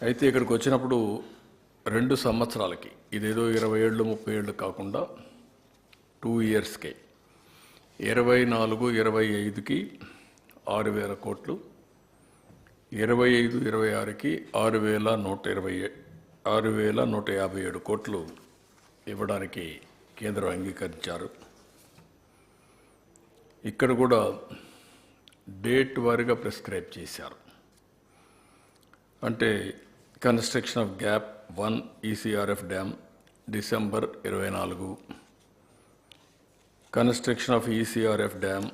అయితే ఇక్కడికి వచ్చినప్పుడు 2 సంవత్సరాలకి, ఇదేదో 20 ఏళ్ళు 30 ఏళ్ళు కాకుండా 2 ఇయర్స్కే 24-25కి 6,000 కోట్లు, 25-26కి 6,157 కోట్లు ఇవ్వడానికి కేంద్రం అంగీకరించారు. ఇక్కడ కూడా డేట్ వారీగా ప్రిస్క్రైబ్ చేశారు. అంటే construction of gap 1 ECRF dam December 24, construction of ECRF dam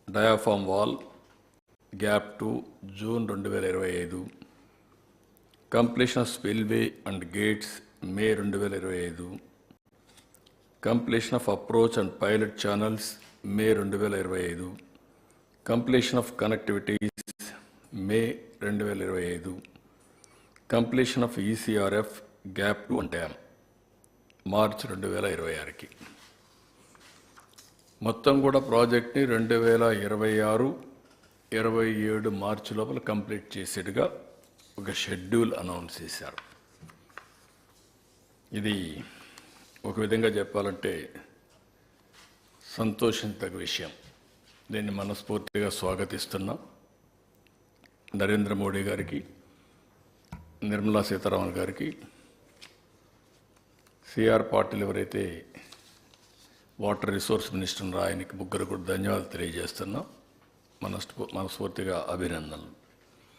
diaphragm wall gap 2 June 2025, completion of spillway and gates May 2025, completion of approach and pilot channels May 2025, completion of connectivities May 2025, completion of ECRF gap 2 dam March 2026కి. మొత్తం కూడా ప్రాజెక్ట్ని 2026-27 మార్చి లోపల complete చేసేట్టుగా ఒక schedule announce చేశారు. ఇది ఒక విధంగా చెప్పాలంటే సంతోషించదగ్గ విషయం. దీన్ని మనస్ఫూర్తిగా స్వాగతిస్తున్నాం. నరేంద్ర మోడీ గారికి, నిర్మలా సీతారామన్ గారికి, సిఆర్ పాటిల్ ఎవరైతే వాటర్ రిసోర్స్ మినిస్టర్ ఆయనకి ముగ్గురు కూడా ధన్యవాదాలు తెలియజేస్తున్నాం. మనస్ఫూర్తిగా అభినందనలు.